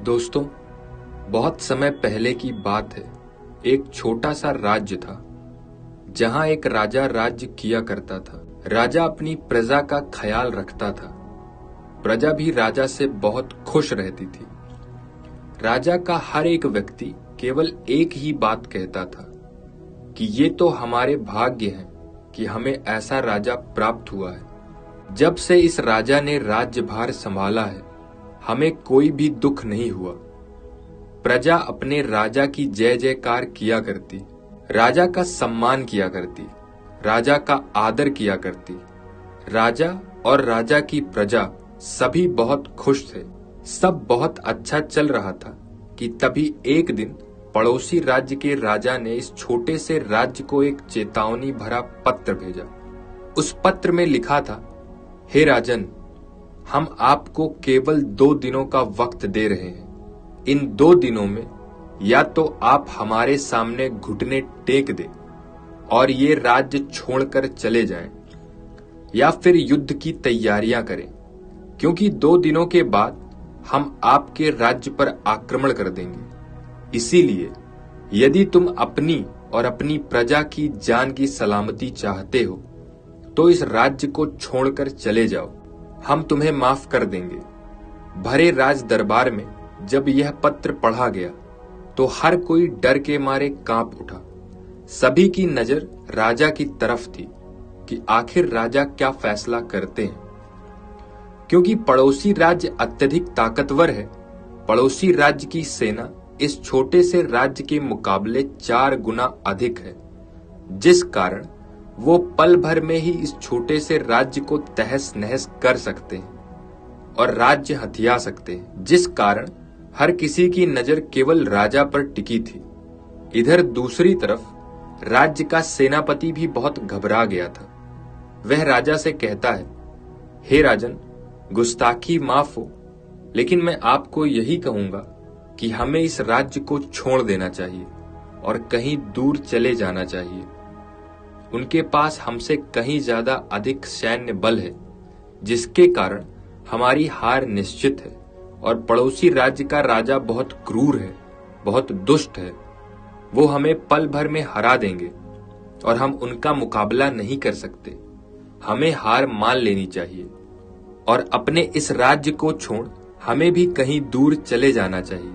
दोस्तों, बहुत समय पहले की बात है। एक छोटा सा राज्य था जहां एक राजा राज्य किया करता था। राजा अपनी प्रजा का ख्याल रखता था। प्रजा भी राजा से बहुत खुश रहती थी। राजा का हर एक व्यक्ति केवल एक ही बात कहता था कि ये तो हमारे भाग्य हैं कि हमें ऐसा राजा प्राप्त हुआ है। जब से इस राजा ने राज्यभार संभाला है, हमें कोई भी दुख नहीं हुआ। प्रजा अपने राजा की जय जयकार किया करती, राजा का सम्मान किया करती, राजा का आदर किया करती। राजा और राजा की प्रजा सभी बहुत खुश थे। सब बहुत अच्छा चल रहा था कि तभी एक दिन पड़ोसी राज्य के राजा ने इस छोटे से राज्य को एक चेतावनी भरा पत्र भेजा। उस पत्र में लिखा था, हे राजन, हम आपको केवल 2 दिनों का वक्त दे रहे हैं। इन 2 दिनों में या तो आप हमारे सामने घुटने टेक दें और ये राज्य छोड़कर चले जाएं, या फिर युद्ध की तैयारियां करें, क्योंकि 2 दिनों के बाद हम आपके राज्य पर आक्रमण कर देंगे। इसीलिए यदि तुम अपनी और अपनी प्रजा की जान की सलामती चाहते हो तो इस राज्य को छोड़कर चले जाओ, हम तुम्हें माफ कर देंगे। भरे राज दरबार में जब यह पत्र पढ़ा गया तो हर कोई डर के मारे कांप उठा। सभी की नजर राजा की तरफ थी कि आखिर राजा क्या फैसला करते हैं। क्योंकि पड़ोसी राज्य अत्यधिक ताकतवर है, पड़ोसी राज्य की सेना इस छोटे से राज्य के मुकाबले 4 गुना अधिक है, जिस कारण वो पल भर में ही इस छोटे से राज्य को तहस नहस कर सकते हैं और राज्य हथिया सकते हैं, जिस कारण हर किसी की नजर केवल राजा पर टिकी थी। इधर दूसरी तरफ राज्य का सेनापति भी बहुत घबरा गया था। वह राजा से कहता है, हे राजन, गुस्ताखी माफ हो, लेकिन मैं आपको यही कहूंगा कि हमें इस राज्य को छोड़ देना चाहिए और कहीं दूर चले जाना चाहिए। उनके पास हमसे कहीं ज्यादा अधिक सैन्य बल है, जिसके कारण हमारी हार निश्चित है। और पड़ोसी राज्य का राजा बहुत क्रूर है, बहुत दुष्ट है। वो हमें पल भर में हरा देंगे और हम उनका मुकाबला नहीं कर सकते। हमें हार मान लेनी चाहिए और अपने इस राज्य को छोड़ हमें भी कहीं दूर चले जाना चाहिए।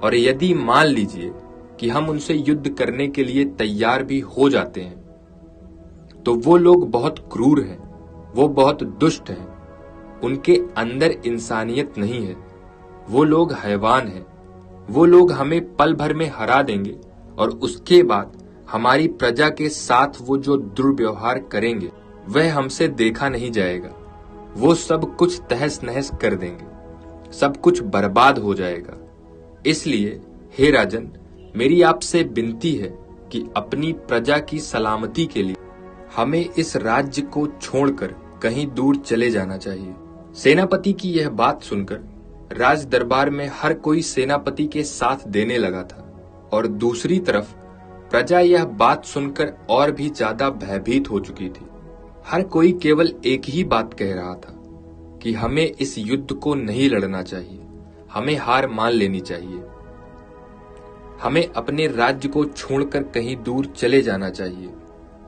और यदि मान लीजिए कि हम उनसे युद्ध करने के लिए तैयार भी हो जाते हैं, तो वो लोग बहुत क्रूर हैं, वो बहुत दुष्ट हैं, उनके अंदर इंसानियत नहीं है, वो लोग हैवान हैं। वो लोग हमें पल भर में हरा देंगे और उसके बाद हमारी प्रजा के साथ वो जो दुर्व्यवहार करेंगे वह हमसे देखा नहीं जाएगा। वो सब कुछ तहस नहस कर देंगे, सब कुछ बर्बाद हो जाएगा। इसलिए हे राजन, मेरी आपसे विनती है कि अपनी प्रजा की सलामती के लिए हमें इस राज्य को छोड़कर कहीं दूर चले जाना चाहिए। सेनापति की यह बात सुनकर राज दरबार में हर कोई सेनापति के साथ देने लगा था और दूसरी तरफ प्रजा यह बात सुनकर और भी ज्यादा भयभीत हो चुकी थी। हर कोई केवल एक ही बात कह रहा था कि हमें इस युद्ध को नहीं लड़ना चाहिए, हमें हार मान लेनी चाहिए, हमें अपने राज्य को छोड़कर कहीं दूर चले जाना चाहिए।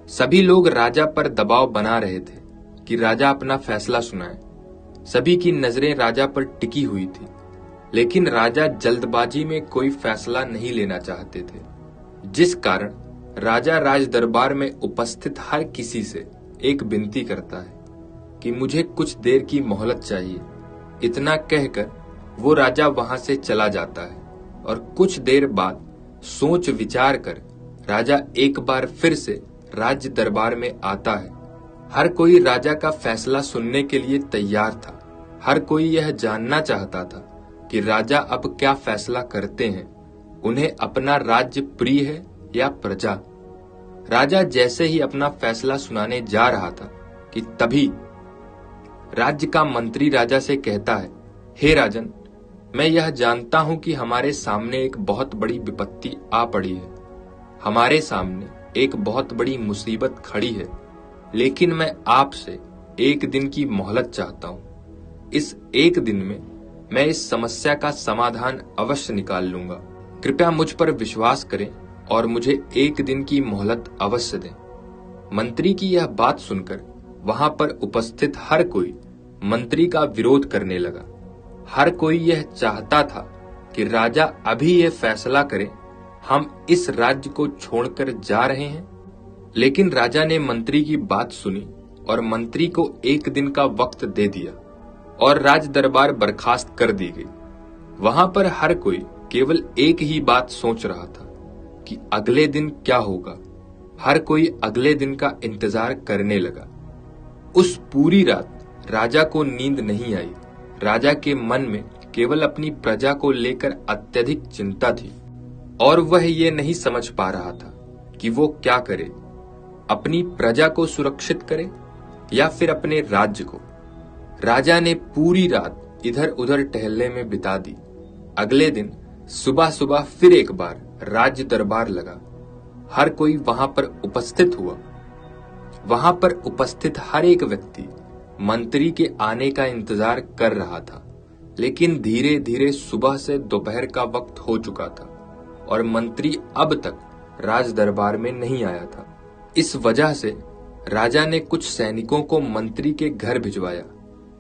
सभी लोग राजा पर दबाव बना रहे थे कि राजा अपना फैसला सुनाए। सभी की नजरें राजा पर टिकी हुई थी, लेकिन राजा जल्दबाजी में कोई फैसला नहीं लेना चाहते थे, जिस कारण राजा राज दरबार में उपस्थित हर किसी से एक विनती करता है कि मुझे कुछ देर की मोहलत चाहिए। इतना कहकर वो राजा वहां से चला जाता है और कुछ देर बाद सोच विचार कर राजा एक बार फिर से राज्य दरबार में आता है। हर कोई राजा का फैसला सुनने के लिए तैयार था। हर कोई यह जानना चाहता था कि राजा अब क्या फैसला करते हैं, उन्हें अपना राज्य प्रिय है या प्रजा। राजा जैसे ही अपना फैसला सुनाने जा रहा था कि तभी राज्य का मंत्री राजा से कहता है, हे राजन, मैं यह जानता हूं कि हमारे सामने एक बहुत बड़ी विपत्ति आ पड़ी है, हमारे सामने एक बहुत बड़ी मुसीबत खड़ी है, लेकिन मैं आपसे 1 दिन की मोहलत चाहता हूं। इस 1 दिन में मैं इस समस्या का समाधान अवश्य निकाल लूंगा। कृपया मुझ पर विश्वास करें और मुझे 1 दिन की मोहलत अवश्य दें। मंत्री की यह बात सुनकर वहां पर उपस्थित हर कोई मंत्री का विरोध करने लगा। हर कोई यह चाहता था कि राजा अभी यह फैसला करे, हम इस राज्य को छोड़कर जा रहे हैं। लेकिन राजा ने मंत्री की बात सुनी और मंत्री को 1 दिन का वक्त दे दिया और राज दरबार बर्खास्त कर दी गई। वहां पर हर कोई केवल एक ही बात सोच रहा था कि अगले दिन क्या होगा। हर कोई अगले दिन का इंतजार करने लगा। उस पूरी रात राजा को नींद नहीं आई। राजा के मन में केवल अपनी प्रजा को लेकर अत्यधिक चिंता थी और वह ये नहीं समझ पा रहा था कि वो क्या करे, अपनी प्रजा को सुरक्षित करे या फिर अपने राज्य को। राजा ने पूरी रात इधर उधर टहलने में बिता दी। अगले दिन सुबह सुबह फिर एक बार राज्य दरबार लगा। हर कोई वहां पर उपस्थित हुआ। वहां पर उपस्थित हर एक व्यक्ति मंत्री के आने का इंतजार कर रहा था। लेकिन धीरे धीरे सुबह से दोपहर का वक्त हो चुका था और मंत्री अब तक राज दरबार में नहीं आया था। इस वजह से राजा ने कुछ सैनिकों को मंत्री के घर भिजवाया,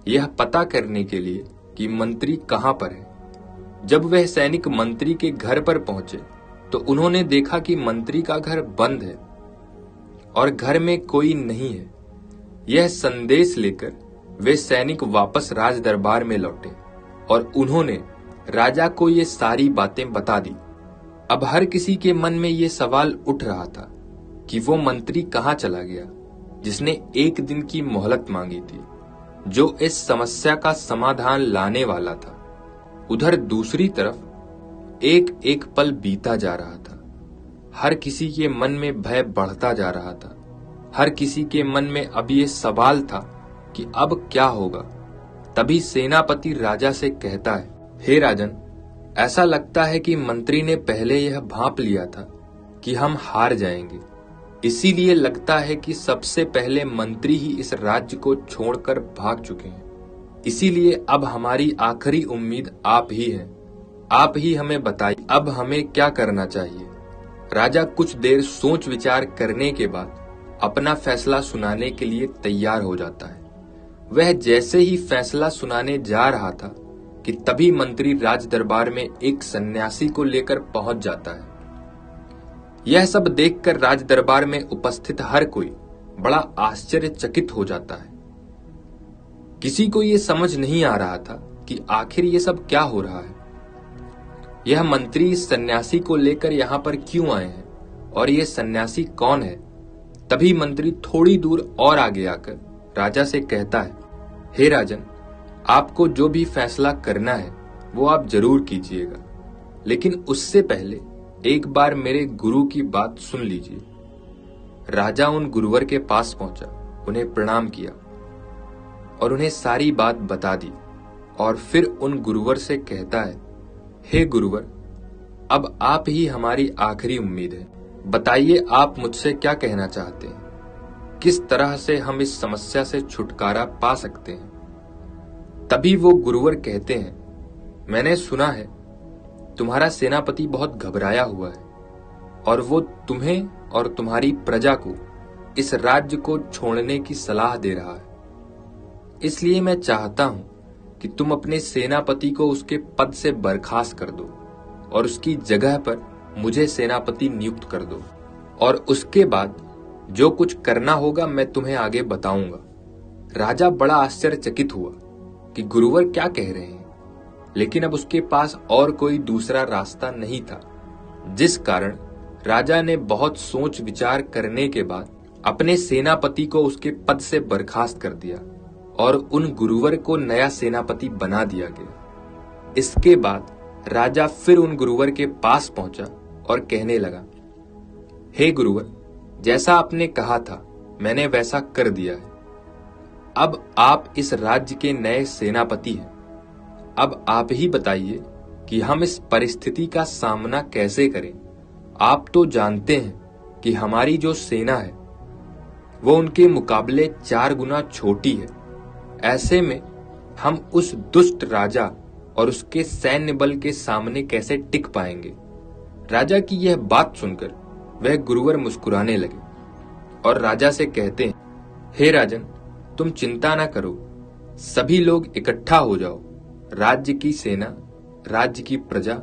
यह पता करने के लिए कि मंत्री कहां पर है। जब वह सैनिक मंत्री के घर पर पहुंचे तो उन्होंने देखा कि मंत्री का घर बंद है और घर में कोई नहीं है। यह संदेश लेकर वे सैनिक वापस राज दरबार में लौटे और उन्होंने राजा को ये सारी बातें बता दी। अब हर किसी के मन में ये सवाल उठ रहा था कि वो मंत्री कहां चला गया जिसने 1 दिन की मोहलत मांगी थी, जो इस समस्या का समाधान लाने वाला था। उधर दूसरी तरफ एक एक पल बीता जा रहा था। हर किसी के मन में भय बढ़ता जा रहा था। हर किसी के मन में अब ये सवाल था कि अब क्या होगा। तभी सेनापति राजा से कहता है, हे राजन, ऐसा लगता है कि मंत्री ने पहले यह भांप लिया था कि हम हार जाएंगे। इसीलिए लगता है कि सबसे पहले मंत्री ही इस राज्य को छोड़कर भाग चुके हैं। इसीलिए अब हमारी आखिरी उम्मीद आप ही है। आप ही हमें बताइए अब हमें क्या करना चाहिए। राजा कुछ देर सोच विचार करने के बाद अपना फैसला सुनाने के लिए तैयार हो जाता है। वह जैसे ही फैसला सुनाने जा रहा था कि तभी मंत्री राज दरबार में एक सन्यासी को लेकर पहुंच जाता है। यह सब देखकर राज दरबार में उपस्थित हर कोई बड़ा आश्चर्यचकित हो जाता है। किसी को यह समझ नहीं आ रहा था कि आखिर ये सब क्या हो रहा है। यह मंत्री इस सन्यासी को लेकर यहां पर क्यों आए हैं और यह सन्यासी कौन है। तभी मंत्री थोड़ी दूर और आगे आकर राजा से कहता है, हे राजन, आपको जो भी फैसला करना है वो आप जरूर कीजिएगा, लेकिन उससे पहले एक बार मेरे गुरु की बात सुन लीजिए। राजा उन गुरुवर के पास पहुंचा, उन्हें प्रणाम किया और उन्हें सारी बात बता दी और फिर उन गुरुवर से कहता है, हे गुरुवर, अब आप ही हमारी आखिरी उम्मीद है। बताइए आप मुझसे क्या कहना चाहते हैं, किस तरह से हम इस समस्या से छुटकारा पा सकते हैं। तभी वो गुरुवर कहते हैं, मैंने सुना है तुम्हारा सेनापति बहुत घबराया हुआ है और वो तुम्हें और तुम्हारी प्रजा को इस राज्य को छोड़ने की सलाह दे रहा है। इसलिए मैं चाहता हूं कि तुम अपने सेनापति को उसके पद से बर्खास्त कर दो और उसकी जगह पर मुझे सेनापति नियुक्त कर दो, और उसके बाद जो कुछ करना होगा मैं तुम्हें आगे बताऊंगा। राजा बड़ा आश्चर्यचकित हुआ कि गुरुवर क्या कह रहे हैं, लेकिन अब उसके पास और कोई दूसरा रास्ता नहीं था, जिस कारण राजा ने बहुत सोच विचार करने के बाद अपने सेनापति को उसके पद से बर्खास्त कर दिया और उन गुरुवर को नया सेनापति बना दिया गया। इसके बाद राजा फिर उन गुरुवर के पास पहुंचा और कहने लगा, हे गुरुवर, जैसा आपने कहा था मैंने वैसा कर दिया है। अब आप इस राज्य के नए सेनापति हैं। अब आप ही बताइए कि हम इस परिस्थिति का सामना कैसे करें। आप तो जानते हैं कि हमारी जो सेना है वो उनके मुकाबले 4 गुना छोटी है। ऐसे में हम उस दुष्ट राजा और उसके सैन्य बल के सामने कैसे टिक पाएंगे। राजा की यह बात सुनकर वह गुरुवर मुस्कुराने लगे और राजा से कहते हैं, हे राजन, तुम चिंता ना करो, सभी लोग इकट्ठा हो जाओ, राज्य की सेना, राज्य की प्रजा,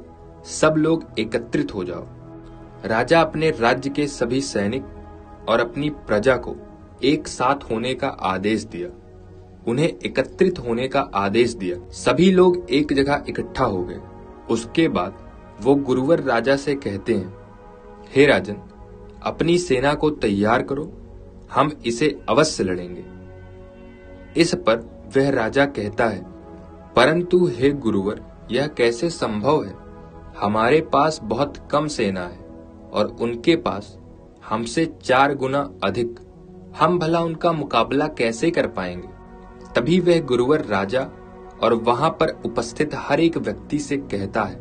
सब लोग एकत्रित हो जाओ। राजा अपने राज्य के सभी सैनिक और अपनी प्रजा को एक साथ होने का आदेश दिया, उन्हें एकत्रित होने का आदेश दिया। सभी लोग एक जगह इकट्ठा हो गए। उसके बाद वो गुरुवर राजा से कहते हैं, हे राजन, अपनी सेना को तैयार करो, हम इसे अवश्य लड़ेंगे। इस पर वह राजा कहता है, परंतु हे गुरुवर, यह कैसे संभव है? हमारे पास बहुत कम सेना है और उनके पास हमसे 4 गुना अधिक, हम भला उनका मुकाबला कैसे कर पाएंगे? तभी वह गुरुवर राजा और वहां पर उपस्थित हर एक व्यक्ति से कहता है,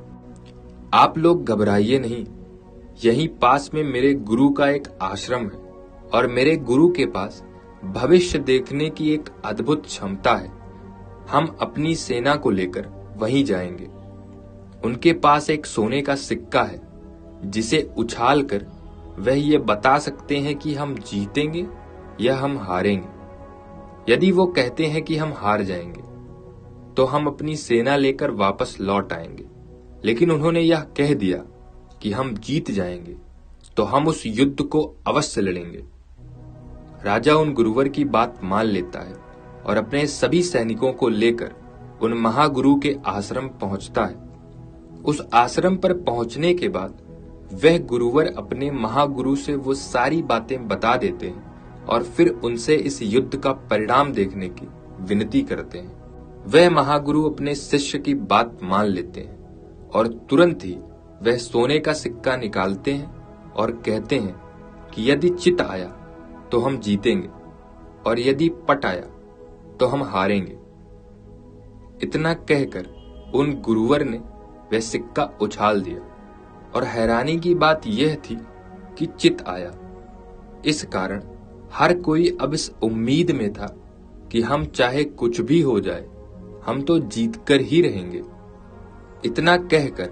आप लोग घबराइए नहीं, यहीं पास में मेरे गुरु का एक आश्रम है और मेरे गुरु के पास भविष्य देखने की एक अद्भुत क्षमता है। हम अपनी सेना को लेकर वहीं जाएंगे। उनके पास एक सोने का सिक्का है जिसे उछाल कर वह ये बता सकते हैं कि हम जीतेंगे या हम हारेंगे। यदि वो कहते हैं कि हम हार जाएंगे तो हम अपनी सेना लेकर वापस लौट आएंगे, लेकिन उन्होंने यह कह दिया कि हम जीत जाएंगे तो हम उस युद्ध को अवश्य लड़ेंगे। राजा उन गुरुवर की बात मान लेता है और अपने सभी सैनिकों को लेकर उन महागुरु के आश्रम पहुंचता है। उस आश्रम पर पहुंचने के बाद वह गुरुवर अपने महागुरु से वो सारी बातें बता देते हैं और फिर उनसे इस युद्ध का परिणाम देखने की विनती करते हैं। वह महागुरु अपने शिष्य की बात मान लेते हैं और तुरंत ही वह सोने का सिक्का निकालते हैं और कहते हैं कि यदि चित आया तो हम जीतेंगे और यदि पट आया तो हम हारेंगे। इतना कहकर उन गुरुवर ने वह सिक्का उछाल दिया और हैरानी की बात यह थी कि चित आया। इस कारण हर कोई अब इस उम्मीद में था कि हम चाहे कुछ भी हो जाए, हम तो जीत कर ही रहेंगे। इतना कहकर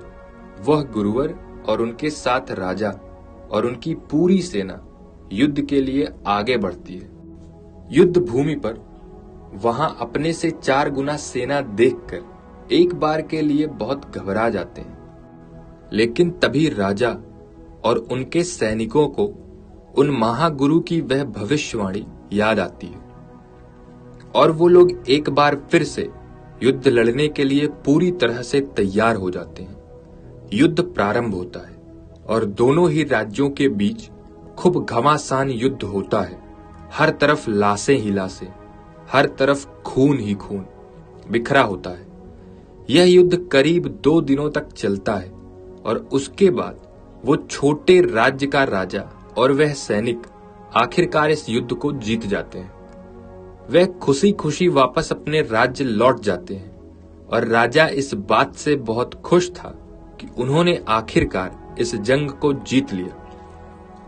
वह गुरुवर और उनके साथ राजा और उनकी पूरी सेना युद्ध के लिए आगे बढ़ती है। युद्ध भूमि पर वहां अपने से 4 गुना सेना देखकर एक बार के लिए बहुत घबरा जाते हैं, लेकिन तभी राजा और उनके सैनिकों को उन महागुरु की वह भविष्यवाणी याद आती है और वो लोग एक बार फिर से युद्ध लड़ने के लिए पूरी तरह से तैयार हो जाते हैं। युद्ध प्रारंभ होता है और दोनों ही राज्यों के बीच खूब घमासान युद्ध होता है। हर तरफ लाशें ही लाशें, हर तरफ खून ही खून बिखरा होता है। यह युद्ध करीब 2 दिनों तक चलता है और उसके बाद वो छोटे राज्य का राजा और वह सैनिक आखिरकार इस युद्ध को जीत जाते हैं। वह खुशी खुशी वापस अपने राज्य लौट जाते हैं और राजा इस बात से बहुत खुश था कि उन्होंने आखिरकार इस जंग को जीत लिया।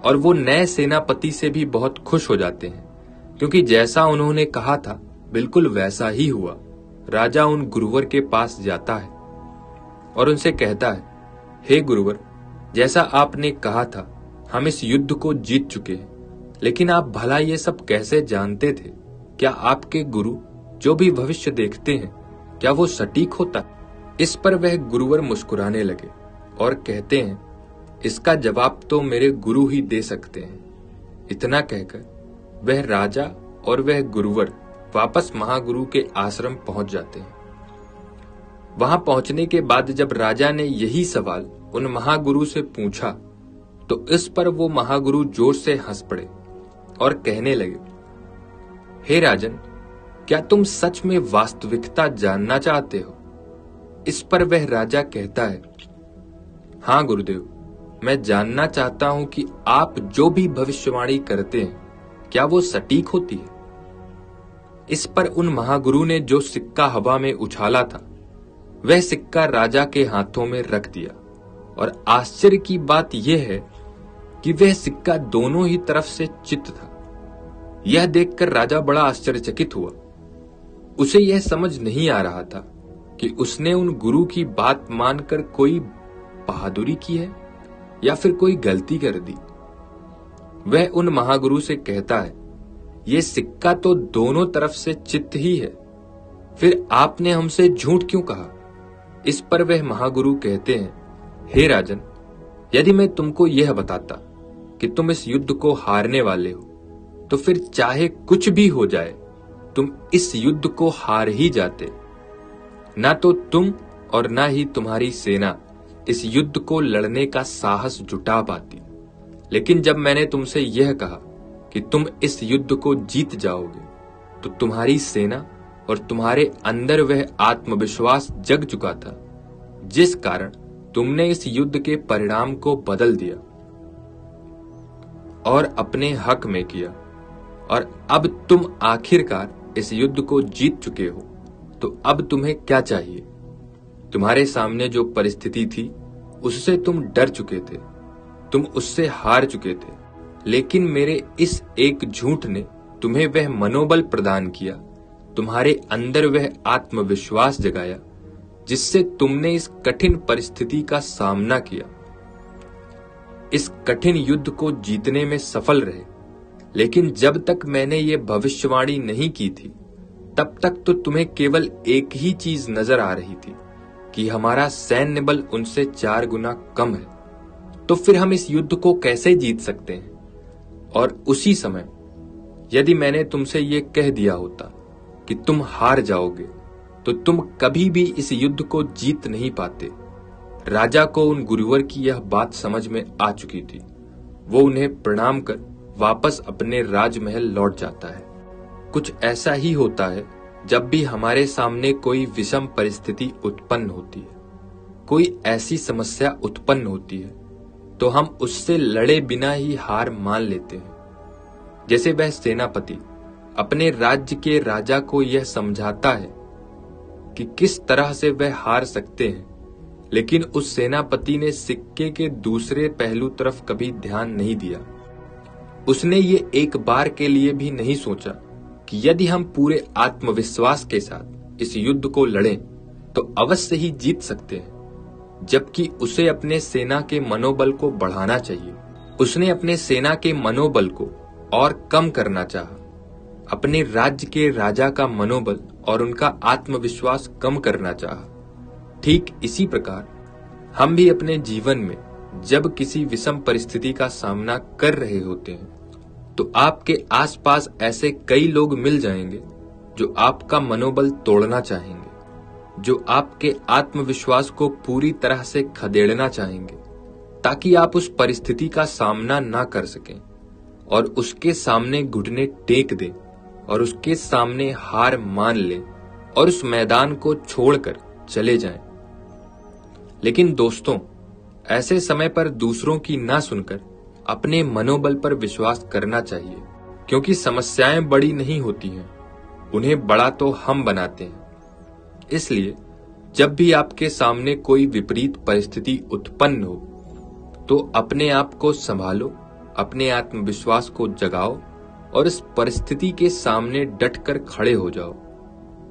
और वो नए सेनापति से भी बहुत खुश हो जाते हैं, क्योंकि जैसा उन्होंने कहा था बिल्कुल वैसा ही हुआ। राजा उन गुरुवर के पास जाता है और उनसे कहता है, हे गुरुवर, जैसा आपने कहा था हम इस युद्ध को जीत चुके हैं, लेकिन आप भला ये सब कैसे जानते थे? क्या आपके गुरु जो भी भविष्य देखते हैं, क्या वो सटीक होता है? इस पर वह गुरुवर मुस्कुराने लगे और कहते हैं, इसका जवाब तो मेरे गुरु ही दे सकते हैं। इतना कहकर वह राजा और वह गुरुवर वापस महागुरु के आश्रम पहुंच जाते हैं। वहां पहुंचने के बाद जब राजा ने यही सवाल उन महागुरु से पूछा तो इस पर वो महागुरु जोर से हंस पड़े और कहने लगे, हे राजन, क्या तुम सच में वास्तविकता जानना चाहते हो? इस पर वह राजा कहता है, हाँ गुरुदेव, मैं जानना चाहता हूं कि आप जो भी भविष्यवाणी करते हैं क्या वो सटीक होती है? इस पर उन महागुरु ने जो सिक्का हवा में उछाला था वह सिक्का राजा के हाथों में रख दिया और आश्चर्य की बात यह है कि वह सिक्का दोनों ही तरफ से चित था। यह देखकर राजा बड़ा आश्चर्यचकित हुआ। उसे यह समझ नहीं आ रहा था कि उसने उन गुरु की बात मानकर कोई बहादुरी की है या फिर कोई गलती कर दी। वह उन महागुरु से कहता है, ये सिक्का तो दोनों तरफ से चित्त ही है, फिर आपने हमसे झूठ क्यों कहा? इस पर वह महागुरु कहते हैं, हे राजन, यदि मैं तुमको यह बताता कि तुम इस युद्ध को हारने वाले हो, तो फिर चाहे कुछ भी हो जाए तुम इस युद्ध को हार ही जाते। ना तो तुम और ना ही तुम्हारी सेना इस युद्ध को लड़ने का साहस जुटा पाती। लेकिन जब मैंने तुमसे यह कहा कि तुम इस युद्ध को जीत जाओगे, तो तुम्हारी सेना और तुम्हारे अंदर वह आत्मविश्वास जग चुका था, जिस कारण तुमने इस युद्ध के परिणाम को बदल दिया और अपने हक में किया। और अब तुम आखिरकार इस युद्ध को जीत चुके हो, तो अब तुम्हें क्या चाहिए? तुम्हारे सामने जो परिस्थिति थी उससे तुम डर चुके थे, तुम उससे हार चुके थे, लेकिन मेरे इस एक झूठ ने तुम्हें वह मनोबल प्रदान किया, तुम्हारे अंदर वह आत्मविश्वास जगाया, जिससे तुमने इस कठिन परिस्थिति का सामना किया, इस कठिन युद्ध को जीतने में सफल रहे। लेकिन जब तक मैंने ये भविष्यवाणी नहीं की थी, तब तक तो तुम्हें केवल एक ही चीज नजर आ रही थी कि हमारा सैन्य बल उनसे 4 गुना कम है, तो फिर हम इस युद्ध को कैसे जीत सकते हैं? और उसी समय यदि मैंने तुमसे ये कह दिया होता कि तुम हार जाओगे, तो तुम कभी भी इस युद्ध को जीत नहीं पाते। राजा को उन गुरुवर की यह बात समझ में आ चुकी थी। वो उन्हें प्रणाम कर वापस अपने राजमहल लौट जाता है। कुछ ऐसा ही होता है जब भी हमारे सामने कोई विषम परिस्थिति उत्पन्न होती है, कोई ऐसी समस्या उत्पन्न होती है, तो हम उससे लड़े बिना ही हार मान लेते हैं। जैसे वह सेनापति अपने राज्य के राजा को यह समझाता है कि किस तरह से वह हार सकते हैं, लेकिन उस सेनापति ने सिक्के के दूसरे पहलू तरफ कभी ध्यान नहीं दिया। उसने ये एक बार के लिए भी नहीं सोचा कि यदि हम पूरे आत्मविश्वास के साथ इस युद्ध को लड़ें तो अवश्य ही जीत सकते हैं, जबकि उसे अपने सेना के मनोबल को बढ़ाना चाहिए। उसने अपने सेना के मनोबल को और कम करना चाहा, अपने राज्य के राजा का मनोबल और उनका आत्मविश्वास कम करना चाहा। ठीक इसी प्रकार हम भी अपने जीवन में जब किसी विषम परिस्थिति का सामना कर रहे होते हैं, तो आपके आसपास ऐसे कई लोग मिल जाएंगे जो आपका मनोबल तोड़ना चाहेंगे, जो आपके आत्मविश्वास को पूरी तरह से खदेड़ना चाहेंगे, ताकि आप उस परिस्थिति का सामना ना कर सकें और उसके सामने घुटने टेक दें और उसके सामने हार मान लें और उस मैदान को छोड़कर चले जाएं। लेकिन दोस्तों, ऐसे समय पर दूसरों की ना सुनकर अपने मनोबल पर विश्वास करना चाहिए, क्योंकि समस्याएं बड़ी नहीं होती हैं, उन्हें बड़ा तो हम बनाते हैं। इसलिए जब भी आपके सामने कोई विपरीत परिस्थिति उत्पन्न हो, तो अपने आप को संभालो, अपने आत्मविश्वास को जगाओ और इस परिस्थिति के सामने डटकर खड़े हो जाओ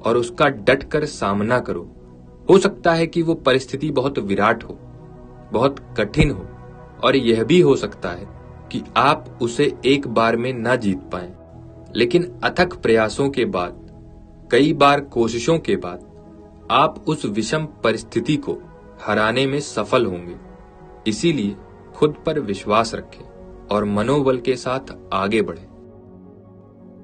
और उसका डटकर सामना करो। हो सकता है कि वो परिस्थिति बहुत विराट हो, बहुत कठिन हो, और यह भी हो सकता है कि आप उसे एक बार में ना जीत पाएं, लेकिन अथक प्रयासों के बाद, कई बार कोशिशों के बाद आप उस विषम परिस्थिति को हराने में सफल होंगे। इसीलिए खुद पर विश्वास रखें और मनोबल के साथ आगे बढ़ें।